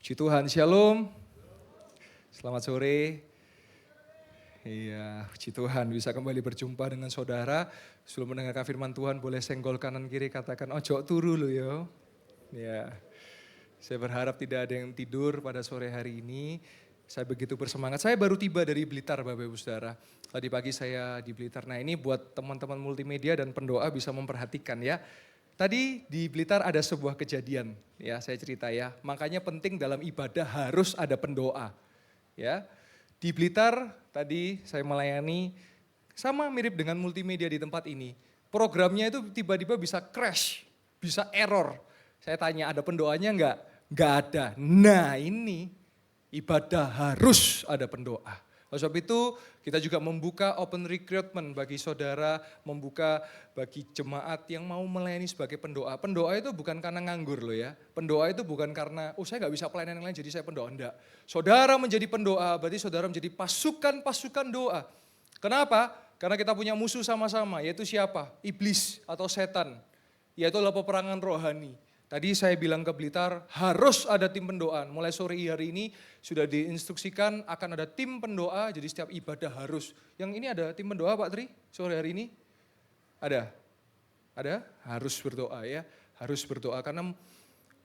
Puji Tuhan, Shalom. Selamat sore. Iya, puji Tuhan bisa kembali berjumpa dengan saudara. Sebelum mendengarkan firman Tuhan, boleh senggol kanan kiri katakan, ojo turu lo yo. Ya, saya berharap tidak ada yang tidur pada sore hari ini. Saya begitu bersemangat. Saya baru tiba dari Blitar, Bapak Ibu Saudara. Tadi pagi saya di Blitar. Nah ini buat teman-teman multimedia dan pendoa bisa memperhatikan ya. Tadi di Blitar ada sebuah kejadian, ya saya cerita ya. Makanya penting dalam ibadah harus ada pendoa. Ya, di Blitar tadi saya melayani sama mirip dengan multimedia di tempat ini. Programnya itu tiba-tiba bisa crash, bisa error. Saya tanya ada pendoanya enggak? Enggak ada. Nah ini ibadah harus ada pendoa. Oleh sebab itu kita juga membuka open recruitment bagi saudara, membuka bagi jemaat yang mau melayani sebagai pendoa. Pendoa itu bukan karena nganggur loh ya. Pendoa itu bukan karena, saya gak bisa pelayanan yang lain jadi saya pendoa. Enggak. Saudara menjadi pendoa berarti saudara menjadi pasukan-pasukan doa. Kenapa? Karena kita punya musuh sama-sama, yaitu siapa? Iblis atau setan, yaitu adalah peperangan rohani. Tadi saya bilang ke Blitar harus ada tim pendoa. Mulai sore hari ini sudah diinstruksikan akan ada tim pendoa, jadi setiap ibadah harus. Yang ini ada tim pendoa Pak Tri sore hari ini? Ada? Ada? Harus berdoa ya, harus berdoa karena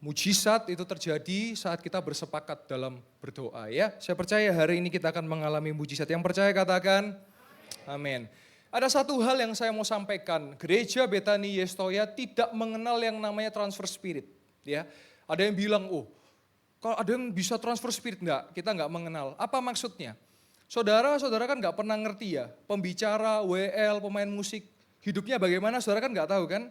mujizat itu terjadi saat kita bersepakat dalam berdoa ya. Saya percaya hari ini kita akan mengalami mujizat. Yang percaya katakan amin. Ada satu hal yang saya mau sampaikan, gereja Betani Yestoya tidak mengenal yang namanya transfer spirit. Ya, ada yang bilang, kalau ada yang bisa transfer spirit, enggak, kita enggak mengenal. Apa maksudnya? Saudara kan enggak pernah ngerti ya, pembicara, WL, pemain musik, hidupnya bagaimana, saudara kan enggak tahu kan?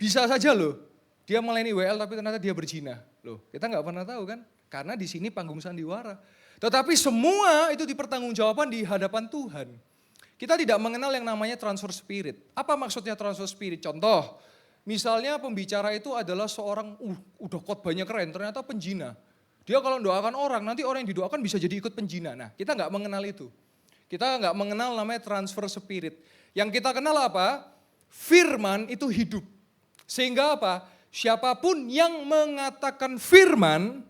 Bisa saja loh, dia melayani WL tapi ternyata dia berzina. Loh, kita enggak pernah tahu kan? Karena di sini panggung sandiwara. Tetapi semua itu dipertanggungjawabkan di hadapan Tuhan. Kita tidak mengenal yang namanya transfer spirit. Apa maksudnya transfer spirit? Contoh, misalnya pembicara itu adalah seorang, udah khotbahnya keren, ternyata penjina. Dia kalau mendoakan orang, nanti orang yang didoakan bisa jadi ikut penjina. Nah, kita nggak mengenal itu. Kita nggak mengenal namanya transfer spirit. Yang kita kenal apa? Firman itu hidup. Sehingga apa? Siapapun yang mengatakan firman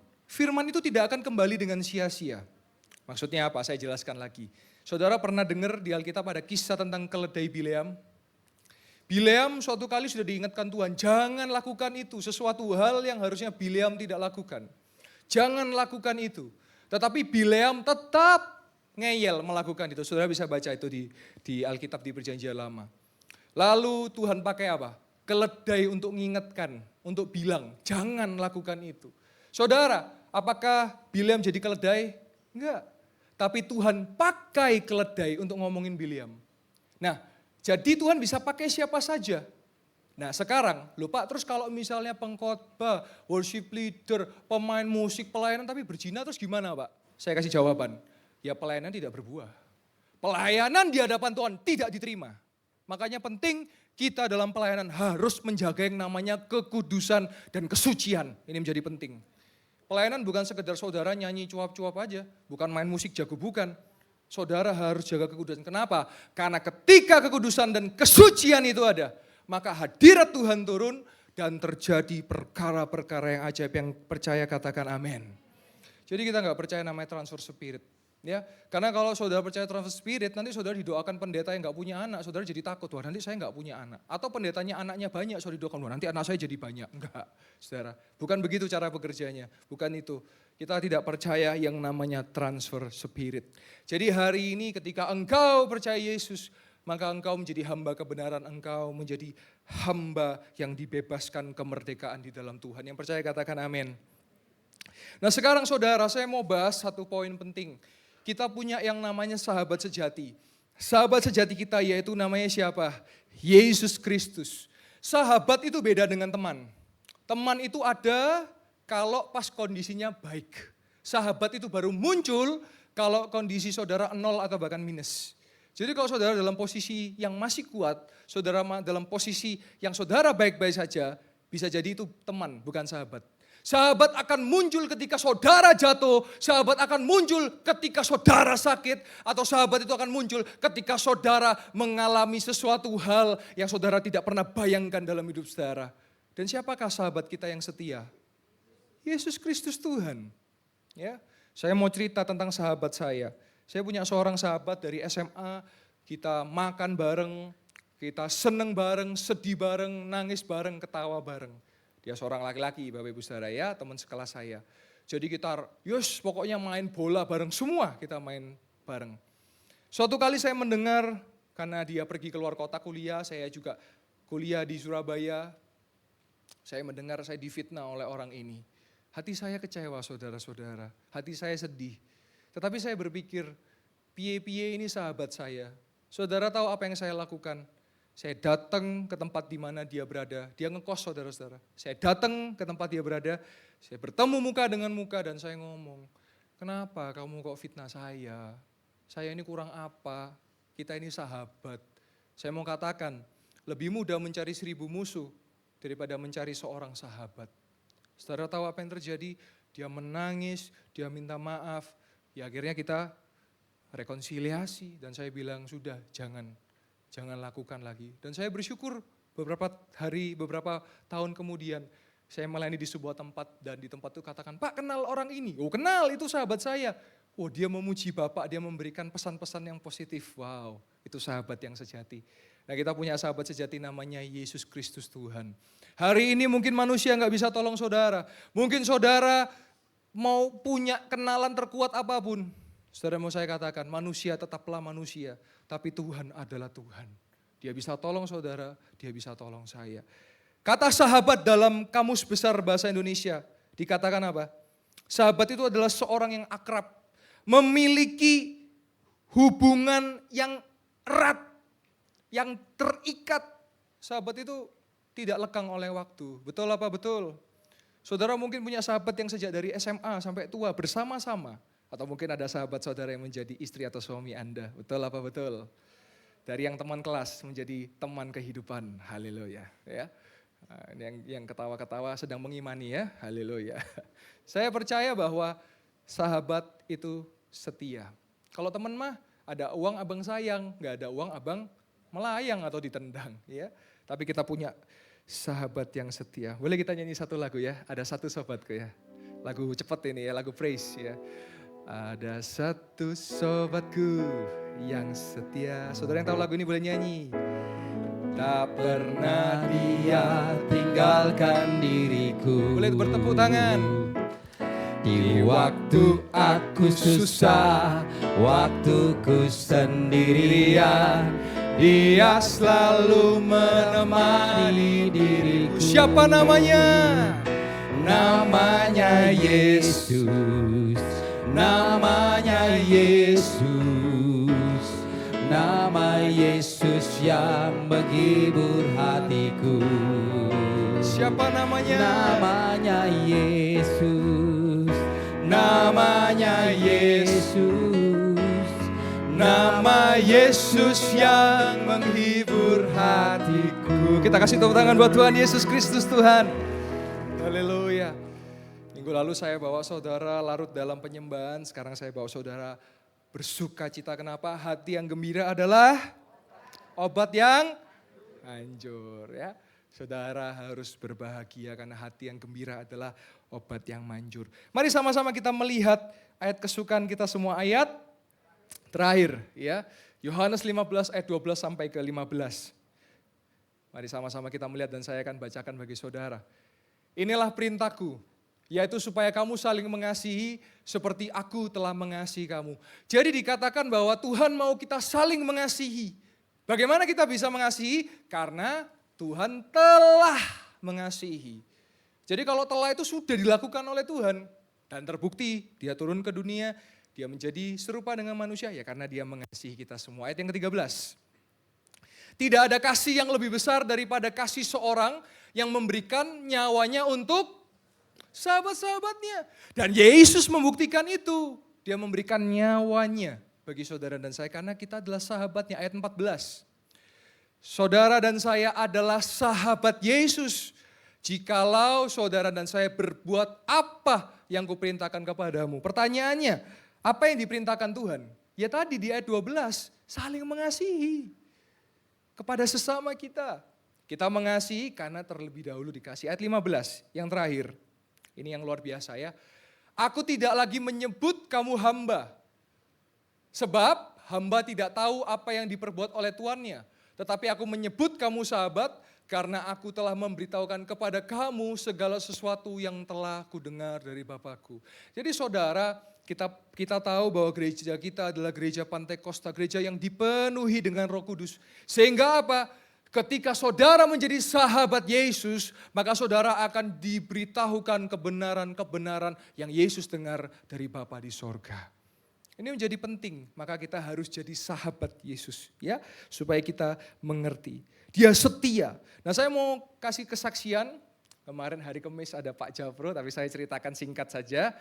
itu tidak akan kembali dengan sia-sia. Maksudnya apa? Saya jelaskan lagi. Saudara pernah dengar di Alkitab ada kisah tentang keledai Bileam? Bileam suatu kali sudah diingatkan Tuhan, jangan lakukan itu, sesuatu hal yang harusnya Bileam tidak lakukan. Jangan lakukan itu. Tetapi Bileam tetap ngeyel melakukan itu. Saudara bisa baca itu di Alkitab di Perjanjian Lama. Lalu Tuhan pakai apa? Keledai untuk mengingatkan, untuk bilang, jangan lakukan itu. Saudara, apakah Bileam jadi keledai? Enggak. Tapi Tuhan pakai keledai untuk ngomongin Bileam. Nah, jadi Tuhan bisa pakai siapa saja. Nah sekarang, Pak, terus kalau misalnya pengkhotbah, worship leader, pemain musik, pelayanan tapi berzina terus gimana Pak? Saya kasih jawaban, ya pelayanan tidak berbuah. Pelayanan di hadapan Tuhan tidak diterima. Makanya penting kita dalam pelayanan harus menjaga yang namanya kekudusan dan kesucian. Ini menjadi penting. Pelayanan bukan sekedar saudara nyanyi cuap-cuap aja, bukan main musik jago, bukan. Saudara harus jaga kekudusan. Kenapa? Karena ketika kekudusan dan kesucian itu ada, maka hadirat Tuhan turun dan terjadi perkara-perkara yang ajaib. Yang percaya katakan amin. Jadi kita nggak percaya namanya transfer spirit. Ya, karena kalau saudara percaya transfer spirit, nanti saudara didoakan pendeta yang nggak punya anak, saudara jadi takut, wah nanti saya nggak punya anak. Atau pendetanya anaknya banyak, saudara didoakan, wah nanti anak saya jadi banyak. Enggak, saudara. Bukan begitu cara bekerjanya, bukan itu. Kita tidak percaya yang namanya transfer spirit. Jadi hari ini ketika engkau percaya Yesus, maka engkau menjadi hamba kebenaran, engkau menjadi hamba yang dibebaskan kemerdekaan di dalam Tuhan. Yang percaya katakan amin. Nah sekarang saudara, saya mau bahas satu poin penting. Kita punya yang namanya sahabat sejati. Sahabat sejati kita yaitu namanya siapa? Yesus Kristus. Sahabat itu beda dengan teman. Teman itu ada kalau pas kondisinya baik. Sahabat itu baru muncul kalau kondisi saudara nol atau bahkan minus. Jadi kalau saudara dalam posisi yang masih kuat, saudara dalam posisi yang saudara baik-baik saja, bisa jadi itu teman, bukan sahabat. Sahabat akan muncul ketika saudara jatuh, sahabat akan muncul ketika saudara sakit, atau sahabat itu akan muncul ketika saudara mengalami sesuatu hal yang saudara tidak pernah bayangkan dalam hidup saudara. Dan siapakah sahabat kita yang setia? Yesus Kristus Tuhan. Ya, saya mau cerita tentang sahabat saya. Saya punya seorang sahabat dari SMA, kita makan bareng, kita seneng bareng, sedih bareng, nangis bareng, ketawa bareng. Dia seorang laki-laki, Bapak Ibu Saudara ya, teman sekelas saya. Jadi kita, pokoknya main bola bareng semua, kita main bareng. Suatu kali saya mendengar, karena dia pergi keluar kota kuliah, saya juga kuliah di Surabaya. Saya mendengar saya difitnah oleh orang ini. Hati saya kecewa saudara-saudara, hati saya sedih. Tetapi saya berpikir, piye-piye ini sahabat saya. Saudara tahu apa yang saya lakukan? Saya datang ke tempat di mana dia berada, dia ngekos saudara-saudara. Saya datang ke tempat dia berada, saya bertemu muka dengan muka dan saya ngomong, kenapa kamu kok fitnah saya? Saya ini kurang apa? Kita ini sahabat. Saya mau katakan, lebih mudah mencari 1000 musuh daripada mencari seorang sahabat. Saudara tahu apa yang terjadi? Dia menangis, dia minta maaf. Ya akhirnya kita rekonsiliasi dan saya bilang sudah jangan lakukan lagi. Dan saya bersyukur beberapa tahun kemudian saya melayani di sebuah tempat dan di tempat itu katakan, Pak kenal orang ini? Oh kenal, itu sahabat saya. Oh dia memuji Bapak, dia memberikan pesan-pesan yang positif. Wow, itu sahabat yang sejati. Nah kita punya sahabat sejati namanya Yesus Kristus Tuhan. Hari ini mungkin manusia nggak bisa tolong saudara. Mungkin saudara mau punya kenalan terkuat apapun. Saudara mau saya katakan, manusia tetaplah manusia. Tapi Tuhan adalah Tuhan. Dia bisa tolong saudara, dia bisa tolong saya. Kata sahabat dalam Kamus Besar Bahasa Indonesia dikatakan apa? Sahabat itu adalah seorang yang akrab. Memiliki hubungan yang erat, yang terikat. Sahabat itu tidak lekang oleh waktu. Betul apa betul? Saudara mungkin punya sahabat yang sejak dari SMA sampai tua bersama-sama. Atau mungkin ada sahabat saudara yang menjadi istri atau suami Anda. Betul apa betul? Dari yang teman kelas menjadi teman kehidupan. Haleluya. Ya. Yang ketawa-ketawa sedang mengimani ya. Haleluya. Saya percaya bahwa sahabat itu setia. Kalau teman mah ada uang abang sayang, nggak ada uang abang melayang atau ditendang. Ya. Tapi kita punya sahabat yang setia. Boleh kita nyanyi satu lagu ya? Ada satu sobatku ya. Lagu cepat ini ya, lagu praise ya. Ada satu sobatku yang setia. Saudara yang tahu lagu ini boleh nyanyi. Tak pernah dia tinggalkan diriku. Boleh bertepuk tangan. Di waktu aku susah, waktuku sendirian, dia selalu menemani diriku. Siapa namanya? Namanya Yesus. Namanya Yesus. Nama Yesus yang menghibur hatiku. Siapa namanya? Namanya Yesus. Namanya Yesus. Nama Yesus yang menghibur hatiku. Kita kasih tepuk tangan buat Tuhan Yesus Kristus Tuhan. Haleluya. Minggu lalu saya bawa saudara larut dalam penyembahan. Sekarang saya bawa saudara bersuka cita. Kenapa? Hati yang gembira adalah obat yang manjur ya. Saudara harus berbahagia karena hati yang gembira adalah obat yang manjur. Mari sama-sama kita melihat ayat kesukaan kita semua, ayat terakhir ya. Yohanes 15 ayat 12 sampai ke 15. Mari sama-sama kita melihat dan saya akan bacakan bagi saudara. Inilah perintahku, yaitu supaya kamu saling mengasihi seperti aku telah mengasihi kamu. Jadi dikatakan bahwa Tuhan mau kita saling mengasihi. Bagaimana kita bisa mengasihi? Karena Tuhan telah mengasihi. Jadi kalau telah itu sudah dilakukan oleh Tuhan dan terbukti dia turun ke dunia, dia menjadi serupa dengan manusia ya karena dia mengasihi kita semua. Ayat yang ke-13. Tidak ada kasih yang lebih besar daripada kasih seorang yang memberikan nyawanya untuk sahabat-sahabatnya. Dan Yesus membuktikan itu. Dia memberikan nyawanya bagi saudara dan saya karena kita adalah sahabatnya. Ayat 14. Saudara dan saya adalah sahabat Yesus. Jikalau saudara dan saya berbuat apa yang kuperintahkan kepadamu. Pertanyaannya, apa yang diperintahkan Tuhan? Ya tadi di ayat 12, saling mengasihi kepada sesama kita. Kita mengasihi karena terlebih dahulu dikasih. Ayat 15 yang terakhir, ini yang luar biasa ya. Aku tidak lagi menyebut kamu hamba. Sebab hamba tidak tahu apa yang diperbuat oleh tuannya. Tetapi aku menyebut kamu sahabat karena aku telah memberitahukan kepada kamu segala sesuatu yang telah kudengar dari Bapakku. Jadi saudara, kita tahu bahwa gereja kita adalah gereja Pantai Kosta, gereja yang dipenuhi dengan Roh Kudus. Sehingga apa? Ketika saudara menjadi sahabat Yesus, maka saudara akan diberitahukan kebenaran-kebenaran yang Yesus dengar dari Bapa di sorga. Ini menjadi penting, maka kita harus jadi sahabat Yesus, ya, supaya kita mengerti. Dia setia. Nah, saya mau kasih kesaksian. Kemarin hari Kamis ada Pak Japro, tapi saya ceritakan singkat saja.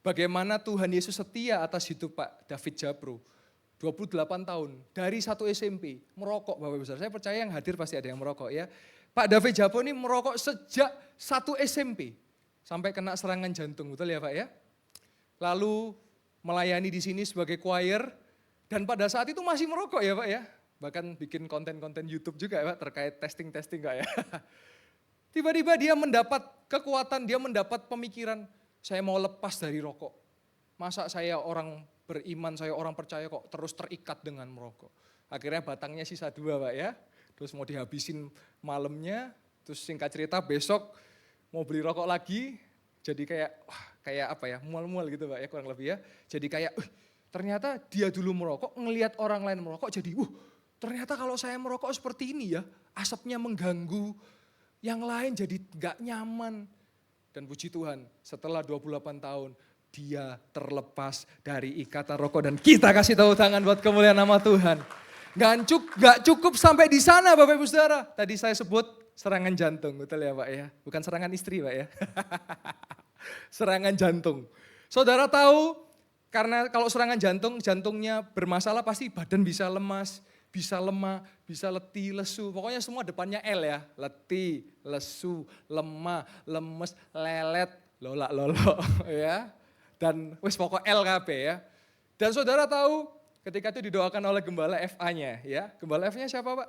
Bagaimana Tuhan Yesus setia atas hidup Pak David Japro. 28 tahun, dari satu SMP, merokok Bapak Ibu Saudara. Saya percaya yang hadir pasti ada yang merokok ya. Pak David Japro ini merokok sejak satu SMP, sampai kena serangan jantung, betul ya Pak ya. Lalu melayani di sini sebagai choir, dan pada saat itu masih merokok ya Pak ya. Bahkan bikin konten-konten YouTube juga ya Pak, terkait testing-testing Pak ya. Tiba-tiba dia mendapat kekuatan, dia mendapat pemikiran, saya mau lepas dari rokok. Masa saya orang beriman, saya orang percaya kok terus terikat dengan merokok. Akhirnya batangnya sisa 2 Pak ya. Terus mau dihabisin malamnya, terus singkat cerita besok mau beli rokok lagi. Jadi kayak apa ya, mual-mual gitu Pak ya kurang lebih ya. Jadi kayak ternyata dia dulu merokok, ngelihat orang lain merokok jadi ternyata kalau saya merokok seperti ini ya, asapnya mengganggu. Yang lain jadi gak nyaman. Dan puji Tuhan setelah 28 tahun, dia terlepas dari ikatan rokok dan kita kasih tahu tangan buat kemuliaan nama Tuhan. Gak cukup sampai di sana Bapak Ibu Saudara. Tadi saya sebut serangan jantung, betul ya Pak ya? Bukan serangan istri Pak ya. Serangan jantung. Saudara tahu karena kalau serangan jantung, jantungnya bermasalah pasti badan bisa lemas, bisa lemah, bisa letih, lesu. Pokoknya semua depannya L ya. Letih, lesu, lemah, lemes, lelet, lolak-lolok ya. Dan wis pokok LKB ya. Dan saudara tahu ketika itu didoakan oleh Gembala FA-nya ya. Gembala F-nya siapa Pak?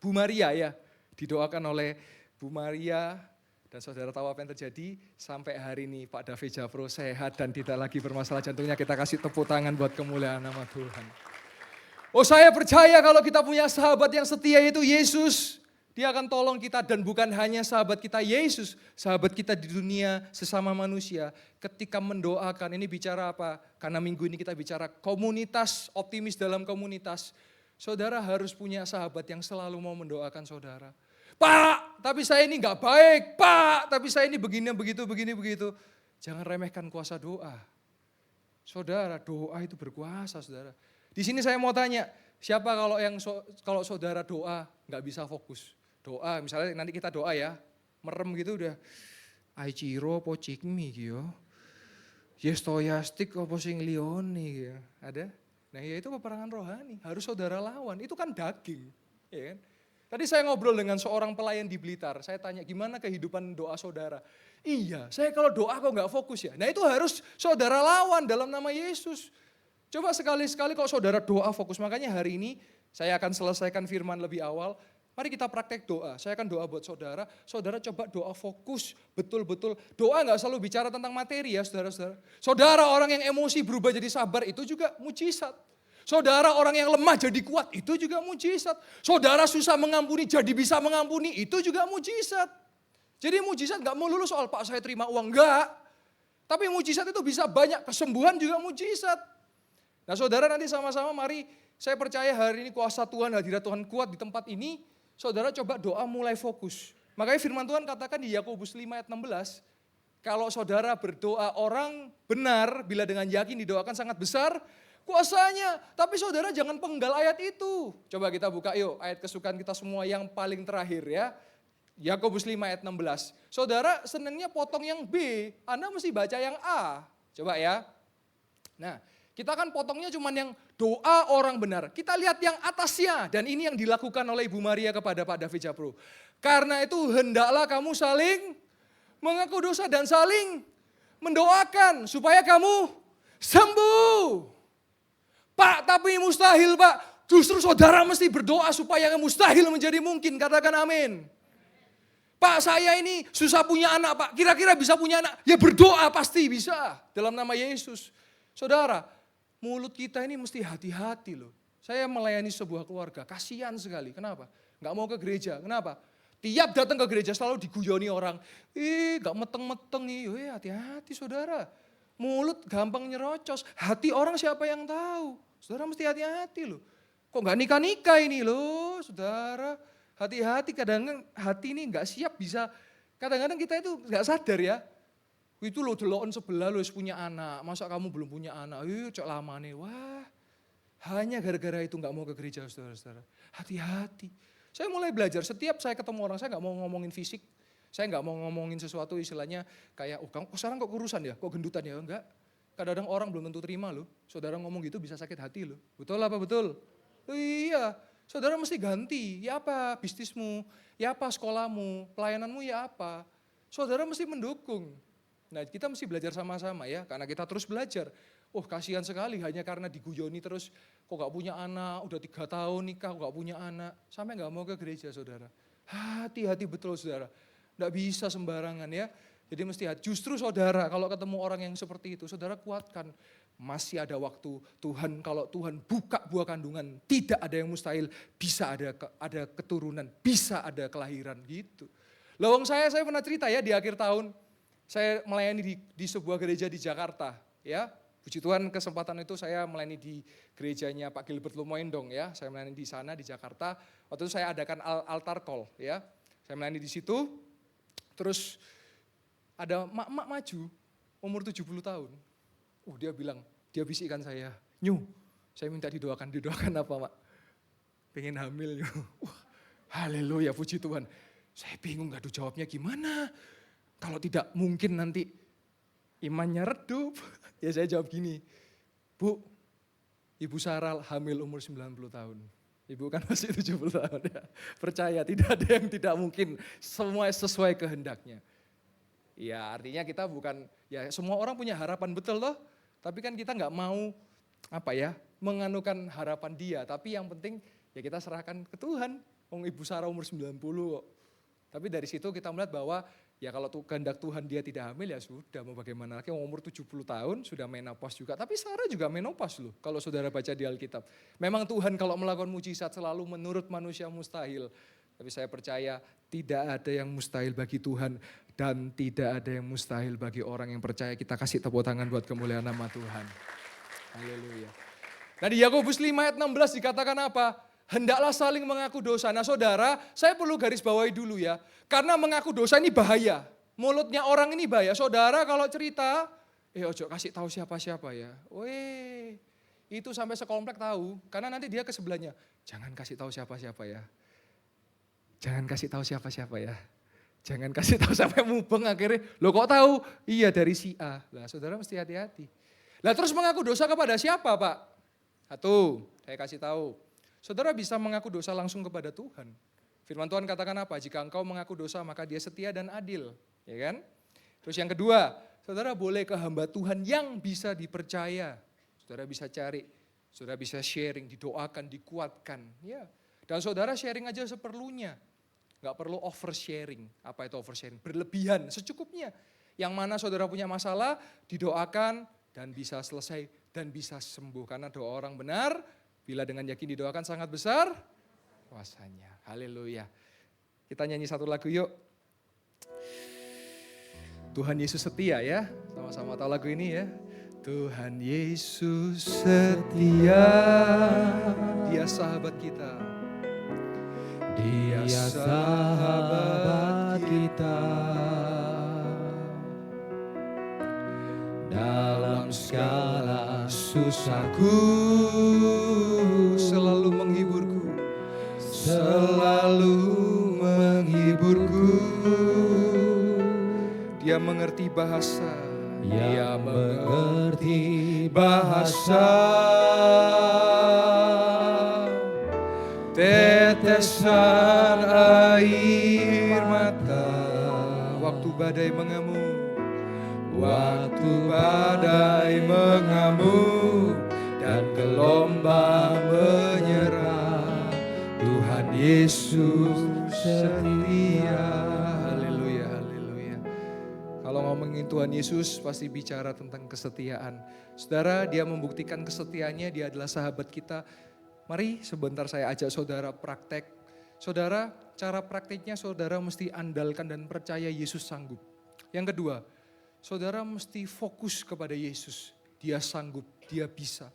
Bu Maria ya. Didoakan oleh Bu Maria dan saudara tahu apa yang terjadi sampai hari ini Pak David Japro sehat dan tidak lagi bermasalah jantungnya. Kita kasih tepuk tangan buat kemuliaan nama Tuhan. Oh saya percaya kalau kita punya sahabat yang setia itu Yesus. Dia akan tolong kita dan bukan hanya sahabat kita Yesus, sahabat kita di dunia sesama manusia. Ketika mendoakan, ini bicara apa? Karena minggu ini kita bicara komunitas, optimis dalam komunitas. Saudara harus punya sahabat yang selalu mau mendoakan saudara. Pak, tapi saya ini gak baik. Pak, tapi saya ini begini, begitu. Jangan remehkan kuasa doa. Saudara, doa itu berkuasa saudara. Di sini saya mau tanya, siapa kalau saudara doa gak bisa fokus? Doa, misalnya nanti kita doa ya, merem gitu udah, ai ciro po cikmi gitu, yestoyastik apa sing lioni gitu, ada? Nah ya itu peperangan rohani, harus saudara lawan, itu kan daging, ya kan? Tadi saya ngobrol dengan seorang pelayan di Blitar, saya tanya gimana kehidupan doa saudara. Iya, saya kalau doa kok gak fokus ya, nah itu harus saudara lawan dalam nama Yesus. Coba sekali-sekali kalau saudara doa fokus, makanya hari ini saya akan selesaikan firman lebih awal. Mari kita praktek doa, saya akan doa buat saudara. Saudara coba doa fokus, betul-betul. Doa gak selalu bicara tentang materi ya saudara-saudara. Saudara orang yang emosi berubah jadi sabar, itu juga mujizat. Saudara orang yang lemah jadi kuat, itu juga mujizat. Saudara susah mengampuni jadi bisa mengampuni, itu juga mujizat. Jadi mujizat gak melulu soal Pak saya terima uang, enggak. Tapi mujizat itu bisa banyak, kesembuhan juga mujizat. Nah saudara nanti sama-sama mari, saya percaya hari ini kuasa Tuhan, hadirat Tuhan kuat di tempat ini. Saudara coba doa mulai fokus. Makanya firman Tuhan katakan di Yakobus 5 ayat 16, kalau saudara berdoa orang benar, bila dengan yakin didoakan sangat besar, kuasanya. Tapi saudara jangan penggal ayat itu. Coba kita buka yuk ayat kesukaan kita semua yang paling terakhir ya. Yakobus 5 ayat 16. Saudara senangnya potong yang B, Anda mesti baca yang A. Coba ya. Nah, kita kan potongnya cuma yang doa orang benar. Kita lihat yang atasnya. Dan ini yang dilakukan oleh Ibu Maria kepada Pak David Japro. Karena itu hendaklah kamu saling mengaku dosa dan saling mendoakan. Supaya kamu sembuh. Pak, tapi mustahil Pak. Justru saudara mesti berdoa supaya yang mustahil menjadi mungkin. Katakan amin. Pak saya ini susah punya anak Pak, kira-kira bisa punya anak? Ya berdoa pasti bisa dalam nama Yesus. Saudara, mulut kita ini mesti hati-hati loh. Saya melayani sebuah keluarga, kasihan sekali. Kenapa? Gak mau ke gereja, kenapa? Tiap datang ke gereja selalu diguyoni orang. Gak meteng-meteng, hati-hati saudara. Mulut gampang nyerocos, hati orang siapa yang tahu? Saudara mesti hati-hati loh. Kok gak nikah-nikah ini loh saudara. Hati-hati, kadang-kadang hati ini gak siap bisa. Kadang-kadang kita itu gak sadar ya. Itu loh deloken sebelah lo punya anak. Masa kamu belum punya anak? Cok lama nih. Wah, hanya gara-gara itu gak mau ke gereja saudara-saudara. Hati-hati. Saya mulai belajar, setiap saya ketemu orang, saya gak mau ngomongin fisik. Saya gak mau ngomongin sesuatu istilahnya kayak, kamu sekarang kok kurusan ya? Kok gendutan ya? Enggak. Kadang-kadang orang belum tentu terima loh. Saudara ngomong gitu bisa sakit hati loh. Betul apa betul? Iya. Saudara mesti ganti, ya apa bisnismu, ya apa sekolahmu, pelayananmu ya apa. Saudara mesti mendukung. Nah kita mesti belajar sama-sama ya, karena kita terus belajar. Kasihan sekali hanya karena diguyoni terus, kok gak punya anak, udah 3 tahun nikah, kok gak punya anak. Sampai gak mau ke gereja saudara. Hati-hati betul saudara, gak bisa sembarangan ya. Jadi mesti hati. Justru saudara kalau ketemu orang yang seperti itu, saudara kuatkan. Masih ada waktu Tuhan, kalau Tuhan buka buah kandungan, tidak ada yang mustahil, bisa ada keturunan, bisa ada kelahiran gitu. Lawang saya pernah cerita ya di akhir tahun, saya melayani di sebuah gereja di Jakarta ya. Puji Tuhan kesempatan itu saya melayani di gerejanya Pak Gilbert Lumoendong ya. Saya melayani di sana di Jakarta, waktu itu saya adakan altar call ya. Saya melayani di situ, terus ada mak-mak maju, umur 70 tahun. Dia bisikkan saya, saya minta didoakan apa Mak? Pengen hamil haleluya puji Tuhan. Saya bingung gak jawabnya gimana. Kalau tidak mungkin nanti imannya redup. Ya saya jawab gini, Bu, Ibu Sarah hamil umur 90 tahun. Ibu kan masih 70 tahun ya. Percaya tidak ada yang tidak mungkin, semua sesuai kehendaknya. Ya artinya kita bukan, ya semua orang punya harapan betul loh. Tapi kan kita gak mau menganukan harapan dia. Tapi yang penting ya kita serahkan ke Tuhan. Ibu Sarah umur 90 kok. Tapi dari situ kita melihat bahwa ya kalau kehendak Tuhan dia tidak hamil ya sudah mau bagaimana lagi. Umur 70 tahun sudah menopause juga. Tapi Sarah juga menopause loh kalau saudara baca di Alkitab. Memang Tuhan kalau melakukan mujizat selalu menurut manusia mustahil. Tapi saya percaya tidak ada yang mustahil bagi Tuhan. Dan tidak ada yang mustahil bagi orang yang percaya. Kita kasih tepuk tangan buat kemuliaan nama Tuhan. Haleluya. Nah di Yakobus 5 ayat 16 dikatakan apa? Hendaklah saling mengaku dosa. Nah saudara, saya perlu garis bawahi dulu ya. Karena mengaku dosa ini bahaya. Mulutnya orang ini bahaya. Saudara kalau cerita, ojo kasih tahu siapa-siapa ya. Itu sampai sekomplek tahu. Karena nanti dia ke sebelahnya. Jangan kasih tahu siapa-siapa ya. Jangan kasih tahu siapa-siapa ya. Jangan kasih tahu sampai mubeng akhirnya. Loh kok tahu? Iya dari si A. Lah saudara mesti hati-hati. Lah terus mengaku dosa kepada siapa Pak? Satu, saya kasih tahu. Saudara bisa mengaku dosa langsung kepada Tuhan. Firman Tuhan katakan apa? Jika engkau mengaku dosa maka dia setia dan adil. Ya kan? Terus yang kedua, saudara boleh ke hamba Tuhan yang bisa dipercaya. Saudara bisa cari, saudara bisa sharing, didoakan, dikuatkan. Ya. Dan saudara sharing aja seperlunya. Gak perlu oversharing. Apa itu oversharing? Berlebihan, secukupnya. Yang mana saudara punya masalah, didoakan dan bisa selesai dan bisa sembuh. Karena doa orang benar, bila dengan yakin didoakan sangat besar kuasanya. Haleluya. Kita nyanyi satu lagu yuk. Tuhan Yesus setia ya. Sama-sama tahu lagu ini ya. Tuhan Yesus setia. Dia sahabat kita. Dia sahabat kita. Dalam segala susahku selalu menghiburku, selalu menghiburku. Dia mengerti bahasa, dia mengerti bahasa. Tetesan air mata waktu badai mengamuk. Waktu badai mengamuk dan gelombang menyerang, Tuhan Yesus setia. ngomongin Tuhan Yesus pasti bicara tentang kesetiaan. Saudara, dia membuktikan kesetiaannya, dia adalah sahabat kita. Mari sebentar saya ajak saudara praktek. Saudara, cara prakteknya saudara mesti andalkan dan percaya Yesus sanggup. Yang kedua, saudara mesti fokus kepada Yesus. Dia sanggup, dia bisa.